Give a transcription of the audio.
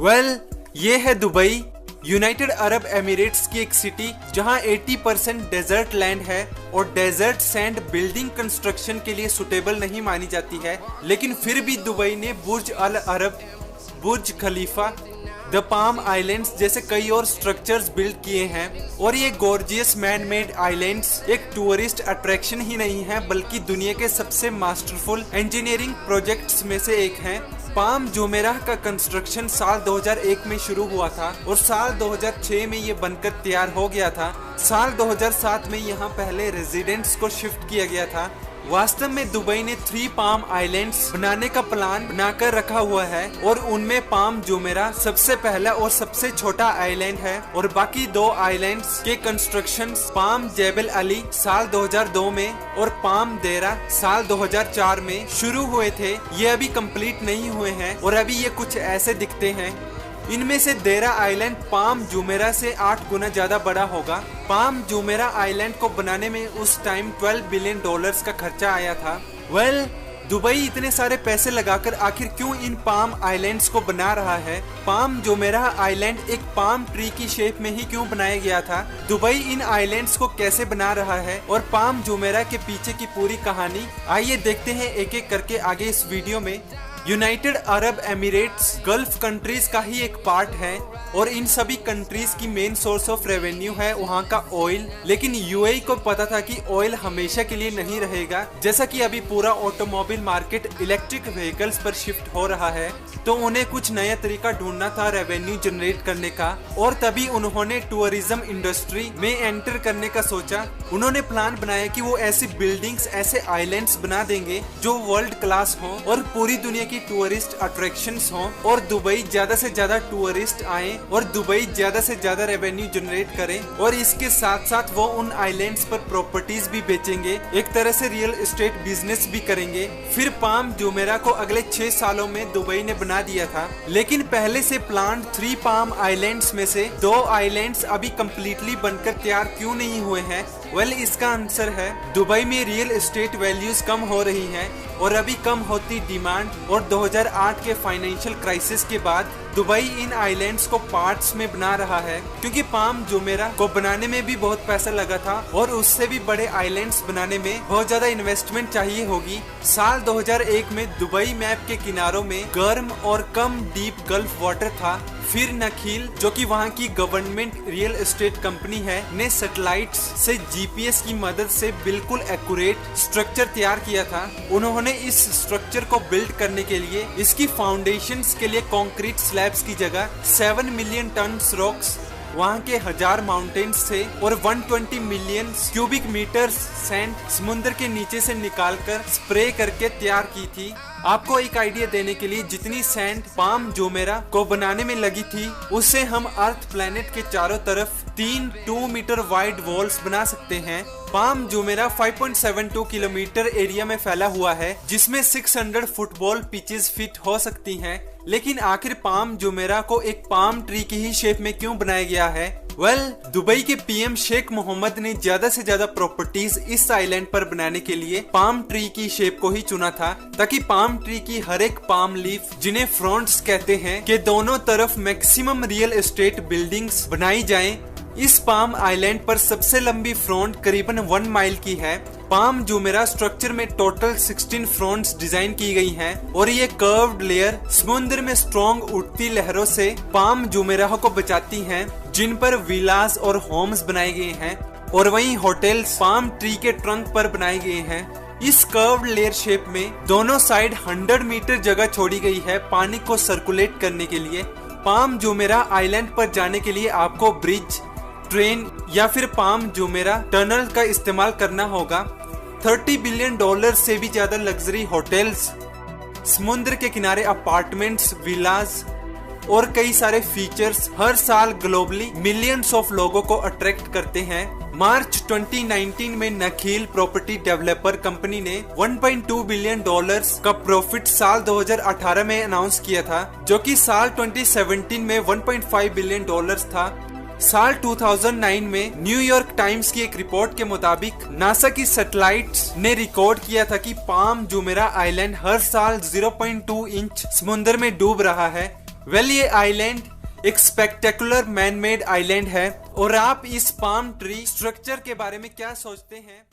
ये है Dubai, United Arab Emirates की एक सिटी जहां 80% डेजर्ट लैंड है और डेजर्ट सैंड बिल्डिंग कंस्ट्रक्शन के लिए सुटेबल नहीं मानी जाती है, लेकिन फिर भी दुबई ने बुर्ज अल अरब, बुर्ज खलीफा, द पाम आइलैंड्स जैसे कई और स्ट्रक्चर्स बिल्ड किए हैं। और ये गॉर्जियस मैन मेड आइलैंड्स एक टूरिस्ट अट्रैक्शन ही नहीं है, बल्कि दुनिया के सबसे मास्टरफुल इंजीनियरिंग प्रोजेक्ट्स में से एक है। पाम जुमेराह का कंस्ट्रक्शन साल 2001 में शुरू हुआ था और साल 2006 में ये बनकर तैयार हो गया था। साल 2007 में यहाँ पहले रेजिडेंट्स को शिफ्ट किया गया था। वास्तव में दुबई ने 3 पाम आइलैंड्स बनाने का प्लान बनाकर रखा हुआ है और उनमें पाम जुमेराह सबसे पहला और सबसे छोटा आइलैंड है और बाकी 2 आइलैंड्स के कंस्ट्रक्शन पाम जेबल अली साल 2002 में और पाम देरा साल 2004 में शुरू हुए थे। ये अभी कंप्लीट नहीं हुए हैं और अभी ये कुछ ऐसे दिखते हैं। इनमें से देरा आइलैंड पाम जुमेराह से 8 गुना ज्यादा बड़ा होगा। पाम जुमेराह आइलैंड को बनाने में उस टाइम $12 बिलियन का खर्चा आया था। दुबई इतने सारे पैसे लगाकर आखिर क्यों इन पाम आइलैंड्स को बना रहा है? पाम जुमेराह आइलैंड एक पाम ट्री की शेप में ही क्यों बनाया गया था? दुबई इन आइलैंड्स को कैसे बना रहा है और पाम जुमेराह के पीछे की पूरी कहानी आइए देखते हैं एक एक करके आगे इस वीडियो में। United Arab Emirates gulf countries का ही एक पार्ट है और इन सभी कंट्रीज की मेन सोर्स ऑफ रेवेन्यू है वहाँ का ऑयल। लेकिन यूएई को पता था कि ऑयल हमेशा के लिए नहीं रहेगा, जैसा कि अभी पूरा ऑटोमोबाइल मार्केट इलेक्ट्रिक व्हीकल्स पर शिफ्ट हो रहा है, तो उन्हें कुछ नया तरीका ढूंढना था रेवेन्यू जनरेट करने का। और तभी उन्होंने टूरिज्म इंडस्ट्री में एंटर करने का सोचा। उन्होंने प्लान बनाया कि वो ऐसी बिल्डिंग्स, ऐसे आइलैंड्स बना देंगे जो वर्ल्ड क्लास हो और पूरी दुनिया की टूरिस्ट अट्रैक्शंस हो और दुबई ज्यादा से ज्यादा टूरिस्ट आए और दुबई ज्यादा से ज्यादा रेवेन्यू जनरेट करे। और इसके साथ साथ वो उन आइलैंड्स पर प्रॉपर्टीज भी बेचेंगे, एक तरह से रियल एस्टेट बिजनेस भी करेंगे। फिर पाम जुमेराह को अगले 6 सालों में दुबई ने बना दिया था। लेकिन पहले से प्लान 3 पाम आइलैंड्स में से 2 आइलैंड्स अभी कम्प्लीटली बनकर तैयार क्यों नहीं हुए हैं? इसका आंसर है दुबई में रियल एस्टेट वैल्यूज कम हो रही हैं और अभी कम होती डिमांड और 2008 के फाइनेंशियल क्राइसिस के बाद दुबई इन आइलैंड्स को पार्ट्स में बना रहा है, क्योंकि पाम जुमेराह को बनाने में भी बहुत पैसा लगा था और उससे भी बड़े आइलैंड्स बनाने में बहुत ज्यादा इन्वेस्टमेंट चाहिए होगी। साल 2001 में दुबई मैप के किनारों में गर्म और कम डीप गल्फ वाटर था। फिर नखील, जो कि वहाँ की गवर्नमेंट रियल एस्टेट कंपनी है, ने सैटेलाइट्स से जीपीएस की मदद से बिल्कुल एक्यूरेट स्ट्रक्चर तैयार किया था। उन्होंने इस स्ट्रक्चर को बिल्ड करने के लिए इसकी फाउंडेशंस के लिए कंक्रीट स्लैब्स की जगह 7 मिलियन टन रॉक्स वहाँ के 1000 माउंटेन्स थे और 120 मिलियन क्यूबिक मीटर सैंड समुद्र के नीचे से निकालकर स्प्रे करके तैयार की थी। आपको एक आइडिया देने के लिए, जितनी सैंड पाम जुमेराह को बनाने में लगी थी, उससे हम अर्थ प्लेनेट के चारों तरफ 3 2 मीटर वाइड वॉल्स बना सकते हैं। पाम जुमेराह 5.72 किलोमीटर एरिया में फैला हुआ है, जिसमें 600 फुटबॉल पिचेस फिट हो सकती हैं। लेकिन आखिर पाम जुमेराह को एक पाम ट्री की ही शेप में क्यों बनाया गया है? दुबई के पीएम शेख मोहम्मद ने ज्यादा से ज्यादा प्रॉपर्टीज इस आइलैंड पर बनाने के लिए पाम ट्री की शेप को ही चुना था, ताकि पाम ट्री की हर एक पाम लीफ, जिन्हें फ्रंट्स कहते हैं, के दोनों तरफ मैक्सिमम रियल एस्टेट बिल्डिंग्स बनाई जाएं। इस पाम आइलैंड पर सबसे लंबी फ्रंट करीबन 1 माइल की है। पाम जुमेराह स्ट्रक्चर में टोटल 16 फ्रंट्स डिजाइन की गई हैं और ये कर्व्ड लेयर समुद्र में स्ट्रॉन्ग उठती लहरों से पाम जुमेराह को बचाती हैं, जिन पर विलास और होम्स बनाए गए हैं और वहीं होटल्स पाम ट्री के ट्रंक पर बनाए गए हैं। इस कर्व्ड लेयर शेप में दोनों साइड 100 मीटर जगह छोड़ी गई है पानी को सर्कुलेट करने के लिए। पाम जुमेराह आइलैंड पर जाने के लिए आपको ब्रिज, ट्रेन या फिर पाम जुमेराह टनल का इस्तेमाल करना होगा। $30 बिलियन से भी ज्यादा लग्जरी होटल्स, समुद्र के किनारे अपार्टमेंट्स, विलास और कई सारे फीचर्स हर साल ग्लोबली मिलियंस ऑफ लोगों को अट्रैक्ट करते हैं। मार्च 2019 में नखील प्रॉपर्टी डेवलपर कंपनी ने $1.2 बिलियन का प्रॉफिट साल 2018 में अनाउंस किया था, जो कि साल 2017 में $1.5 बिलियन था। साल 2009 में न्यूयॉर्क टाइम्स की एक रिपोर्ट के मुताबिक नासा की सैटेलाइट्स ने रिकॉर्ड किया था कि पाम जुमेराह आइलैंड हर साल 0.2 इंच समुद्र में डूब रहा है। वेल ये आइलैंड एक स्पेक्टेकुलर मैन मेड आइलैंड है और आप इस पाम ट्री स्ट्रक्चर के बारे में क्या सोचते हैं?